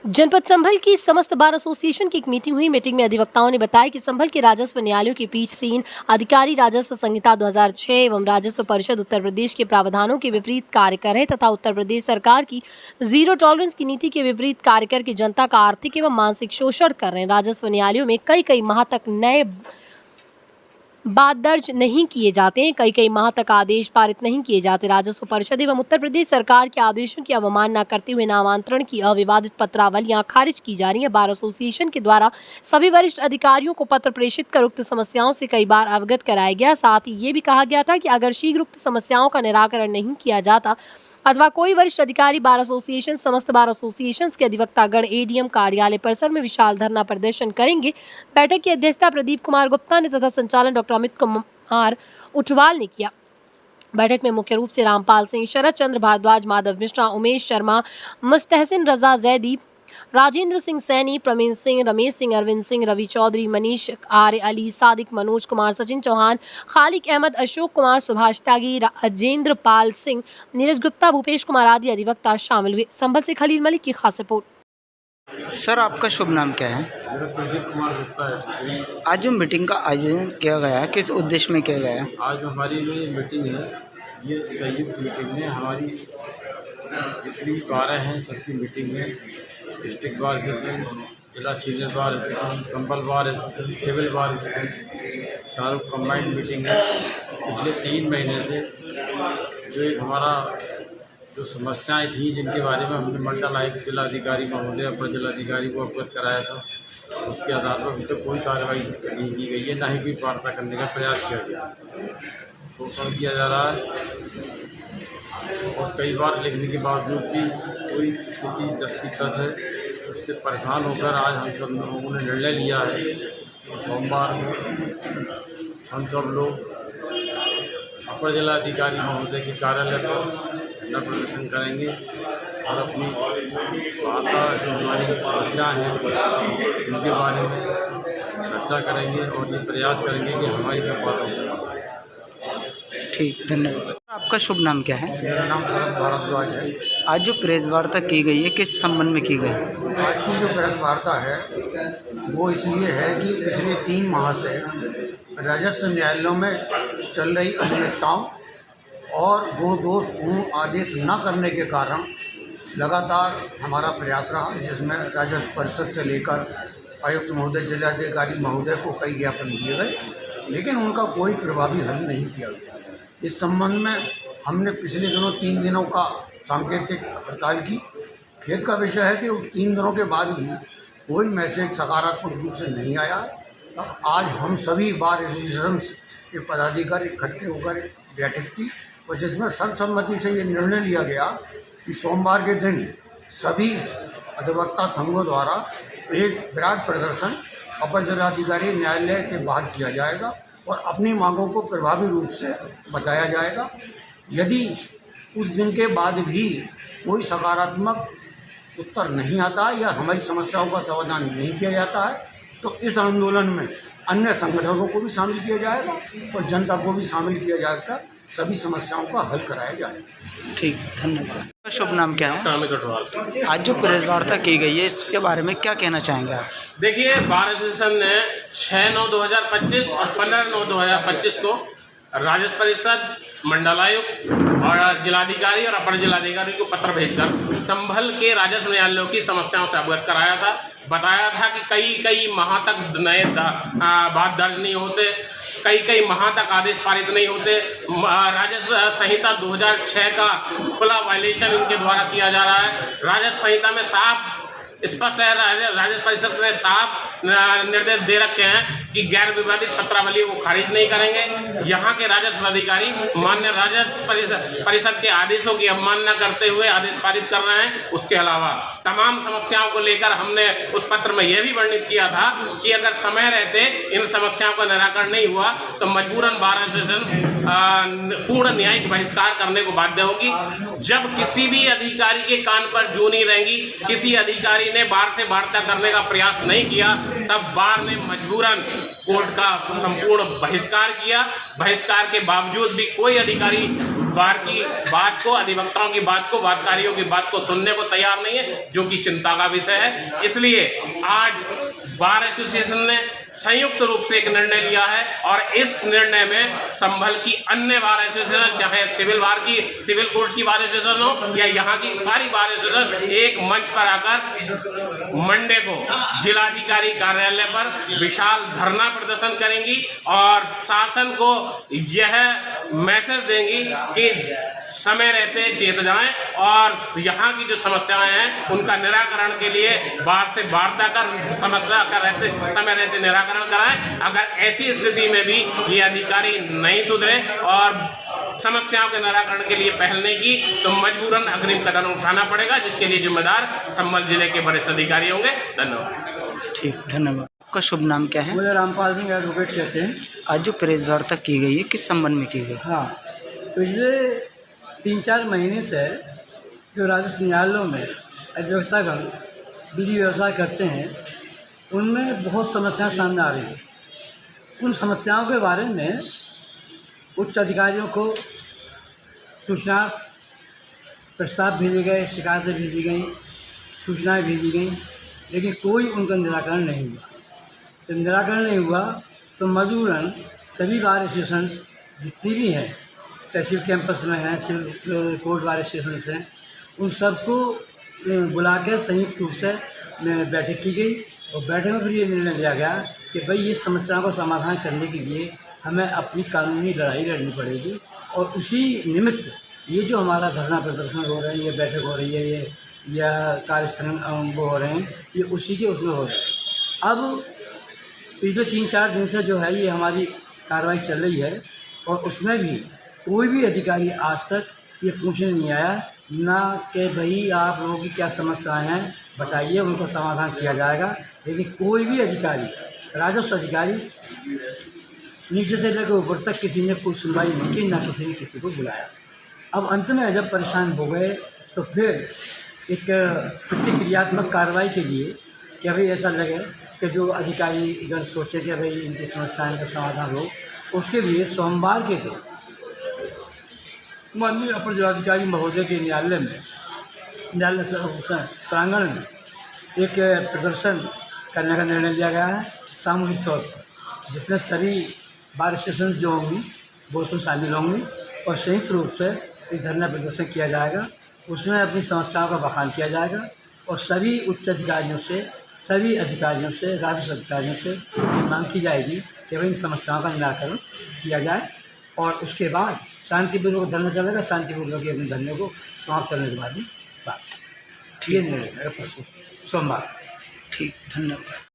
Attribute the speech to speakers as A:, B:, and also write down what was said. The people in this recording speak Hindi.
A: जनपद संभल की समस्त बार एसोसिएशन की एक मीटिंग हुई। मीटिंग में अधिवक्ताओं ने बताया कि संभल के राजस्व न्यायालयों की पीठसीन अधिकारी राजस्व संहिता 2006 एवं राजस्व परिषद उत्तर प्रदेश के प्रावधानों के विपरीत कार्य कर रहे तथा उत्तर प्रदेश सरकार की जीरो टॉलरेंस की नीति के विपरीत कार्य करके जनता का आर्थिक एवं मानसिक शोषण कर रहे हैं। राजस्व न्यायालयों में कई माह तक नए बाद दर्ज नहीं किए जाते हैं, कई माह तक आदेश पारित नहीं किए जाते। राजस्व परिषद एवं उत्तर प्रदेश सरकार के आदेशों की अवमानना करते हुए नामांतरण की अविवादित पत्रावलियां खारिज की जा रही हैं। बार एसोसिएशन के द्वारा सभी वरिष्ठ अधिकारियों को पत्र प्रेषित कर उक्त समस्याओं से कई बार अवगत कराया गया। साथ ही ये भी कहा गया था कि अगर शीघ्र उक्त समस्याओं का निराकरण नहीं किया जाता अथवा कोई वरिष्ठ अधिकारी बार एसोसिएशन समस्त बार एसोसिएशंस के अधिवक्तागण एडीएम कार्यालय परिसर में विशाल धरना प्रदर्शन करेंगे। बैठक की अध्यक्षता प्रदीप कुमार गुप्ता ने तथा संचालन डॉक्टर अमित कुमार उठवाल ने किया। बैठक में मुख्य रूप से रामपाल सिंह, शरद चंद्र भारद्वाज, माधव मिश्रा, उमेश शर्मा, मुस्तहसिन रजा जैदी, राजेंद्र सिंह सैनी, प्रवीण सिंह, रमेश सिंह, अरविंद सिंह, रवि चौधरी, मनीष आर्य, अली सादिक, मनोज कुमार, सचिन चौहान, खालिक अहमद, अशोक कुमार, सुभाष त्यागी, अजेंद्र पाल सिंह, नीरज गुप्ता, भूपेश कुमार आदि अधिवक्ता शामिल हुए। संभल से खलील मलिक की खास रिपोर्ट।
B: सर, आपका शुभ नाम क्या है?
C: मेरा प्रदीप कुमार गुप्ता है।
B: आज जो मीटिंग का आयोजन किया गया है, किस उद्देश्य में किया गया है?
C: आज हमारी जो ये मीटिंग है, ये संयुक्त मीटिंग है। हमारी जितनी बारें हैं सबकी मीटिंग है। डिस्ट्रिक्ट बार एसोसिएशन, जिला senior bar association, Sambhal bar association, civil bar association, सारों कंबाइंड मीटिंग है। पिछले 3 महीने से जो एक हमारा जो समस्याएं थी जिनके बारे में हमने मंडल आयुक्त, जिलाधिकारी महोदय, अपर जिलाधिकारी को अवगत कराया था, उसके आधार पर अभी तक कोई कार्रवाई नहीं की गई है, ना ही कोई वार्ता करने का प्रयास किया गया। शोषण किया जा रहा है और कई बार लिखने के बावजूद भी कोई स्थिति जस की तस है। उससे परेशान होकर आज हम सब लोगों ने निर्णय लिया है कि सोमवार हम सब लोग अपर जिलाधिकारी महोदय के कार्यालय पर धरना प्रदर्शन करेंगे और अपनी वार्ता जो हमारी समस्याएं हैं उनके बारे में चर्चा करेंगे और ये प्रयास करेंगे कि हमारी सब बात।
B: ठीक, धन्यवाद। आपका शुभ नाम क्या है?
D: मेरा नाम शरद भारद्वाज है।
B: आज जो प्रेस वार्ता की गई है, किस संबंध में की गई?
D: आज की जो प्रेस वार्ता है वो इसलिए है कि पिछले 3 माह से राजस्व न्यायालयों में चल रही अनियमितताओं और दोषपूर्ण आदेश न करने के कारण लगातार हमारा प्रयास रहा, जिसमें राजस्व परिषद से लेकर आयुक्त महोदय, जिलाधिकारी महोदय को कई ज्ञापन दिए गए, लेकिन उनका कोई प्रभावी हल नहीं किया गया। इस संबंध में हमने पिछले दिनों 3 दिनों का सांकेतिक हड़ताल की। खेद का विषय है कि उस 3 दिनों के बाद भी कोई मैसेज सकारात्मक रूप से नहीं आया। अब आज हम सभी बार एसोसिएशन के पदाधिकारी इकट्ठे होकर बैठक की और जिसमें सर्वसम्मति से ये निर्णय लिया गया कि सोमवार के दिन सभी अधिवक्ता संघों द्वारा एक विराट प्रदर्शन अपर जिलाधिकारी न्यायालय के बाहर किया जाएगा और अपनी मांगों को प्रभावी रूप से बताया जाएगा। यदि उस दिन के बाद भी कोई सकारात्मक उत्तर नहीं आता या हमारी समस्याओं का समाधान नहीं किया जाता है तो इस आंदोलन में अन्य संगठनों को भी शामिल किया जाएगा और जनता को भी शामिल किया जाएगा। सभी समस्याओं का हल कराया जाएगा।
B: ठीक, धन्यवाद। आपका शुभ नाम क्या है?
E: अमित उठवाल।
B: आज जो प्रेस वार्ता की गई है, इसके बारे में क्या कहना चाहेंगे आप?
E: देखिए, बार एसोसिएशन ने 6/9/2025 और 15/9/2025 को राजस्व परिषद, मंडलायुक्त और जिलाधिकारी और अपर जिलाधिकारी को पत्र भेजकर संभल के राजस्व न्यायालयों की समस्याओं से अवगत कराया था। बताया था कि कई माह तक नए बाद दर्ज नहीं होते, कई माह तक आदेश पारित नहीं होते। राजस्व संहिता 2006 का खुला वायलेशन इनके द्वारा किया जा रहा है। राजस्व संहिता में साफ स्पष्ट है, राजस्व परिषद ने साफ निर्देश दे रखे हैं कि गैर विवादित पत्रावलियों को खारिज नहीं करेंगे। यहाँ के राजस्व अधिकारी मान्य राजस्व परिषद के आदेशों की अवमानना करते हुए आदेश पारित कर रहे हैं। उसके अलावा तमाम समस्याओं को लेकर हमने उस पत्र में यह भी वर्णित किया था कि अगर समय रहते इन समस्याओं का निराकरण नहीं हुआ तो मजबूरन बार एसोसिएशन पूर्ण न्यायिक बहिष्कार करने को बाध्य होगी। जब किसी भी अधिकारी के कान पर जू नहीं रहेंगी, किसी अधिकारी अधिकारी ने बार से वार्ता करने का प्रयास नहीं किया, तब बार ने मजबूरन कोर्ट का संपूर्ण बहिष्कार किया। बहिष्कार के बावजूद भी कोई अधिकारी बार की बात को, अधिवक्ताओं की बात को, वादकारियों की बात को सुनने को तैयार नहीं है, जो कि चिंता का विषय है। इसलिए आज बार एसोसिएशन ने संयुक्त रूप से एक निर्णय लिया है और इस निर्णय में संभल की अन्य बार एसोसिएशन, चाहे सिविल कोर्ट की बार एसोसिएशन हो या यहाँ की सारी बार एसोसिएशन, एक मंच पर आकर मंडे को जिलाधिकारी कार्यालय पर विशाल धरना प्रदर्शन करेंगी और शासन को यह मैसेज देंगी कि समय रहते चेत जाएं और यहाँ की जो समस्याएं हैं उनका निराकरण के लिए बार से वार्ता कर समस्या का समय रहते निराकरण कराएं। अगर ऐसी स्थिति में भी ये अधिकारी नहीं सुधरे और समस्याओं के निराकरण के लिए पहल नहीं की तो मजबूरन अग्रिम कदम उठाना पड़ेगा, जिसके लिए जिम्मेदार संभल जिले के वरिष्ठ अधिकारी होंगे। धन्यवाद।
B: ठीक, धन्यवाद। आपका शुभ नाम क्या है?
F: मुझे रामपाल सिंह एडवोकेट कहते हैं।
B: आज जो प्रेस वार्ता की गई है, किस संबंध में की गई?
F: हाँ, पिछले 3-4 महीने से जो राजस्व न्यायालयों में अधिवक्तागण विधि व्यवसाय करते हैं, उनमें बहुत समस्याएं सामने आ रही हैं। उन समस्याओं के बारे में उच्च अधिकारियों को सूचना प्रस्ताव भेजे गए, शिकायतें भेजी गई, सूचनाएं भेजी गई, लेकिन कोई उनका निराकरण नहीं हुआ। जब निराकरण नहीं हुआ तो मजबूरन सभी बार एसोसिएशन जितनी भी हैं, तहसील कैंपस में हैं, सिविल कोर्ट बार एसोसिएशन हैं, उन सबको बुला के संयुक्त रूप से बैठक की गई और बैठक में फिर ये निर्णय लिया गया कि भाई ये समस्याओं का समाधान करने के लिए हमें अपनी कानूनी लड़ाई लड़नी पड़ेगी और उसी निमित्त ये जो हमारा धरना प्रदर्शन हो रहा है, ये बैठक हो रही है, ये या कार्यस्थल वो हो रहे हैं, ये उसी के उसमें हो रहे हैं। अब पिछले 3-4 दिन से जो है ये हमारी कार्रवाई चल रही है और उसमें भी कोई भी अधिकारी आज तक ये पूछने नहीं आया ना कि भाई आप लोगों की क्या समस्याएं हैं बताइए, उनका समाधान किया जाएगा। लेकिन कोई भी अधिकारी, राजस्व अधिकारी नीचे से लेकर ऊपर तक किसी ने कोई सुनवाई नहीं की, ना किसी ने किसी को बुलाया। अब अंत में जब परेशान हो गए तो फिर एक प्रतिक्रियात्मक कार्रवाई के लिए कि भाई ऐसा लगे कि जो अधिकारी अगर सोचे कि भाई इनकी समस्याएं का समाधान हो, उसके लिए सोमवार के दिन माननीय अपर जिलाधिकारी महोदय के न्यायालय प्रांगण में एक प्रदर्शन करने का निर्णय लिया गया है सामूहिक तौर पर, जिसमें सभी बार एसोसिएशन जो होंगी वो उसमें शामिल होंगी और संयुक्त रूप से एक धरना प्रदर्शन किया जाएगा। उसमें अपनी समस्याओं का बखान किया जाएगा और सभी उच्च अधिकारियों से, सभी अधिकारियों से, राजस्व अधिकारियों से मांग की जाएगी कि भाई इन समस्याओं का निराकरण किया जाए और उसके बाद शांतिपूर्वक धरना चलेगा। शांतिपूर्वक अपने धरने को समाप्त करने के बाद ही बात ये निर्णय सोमवार।
B: ठीक, धन्यवाद।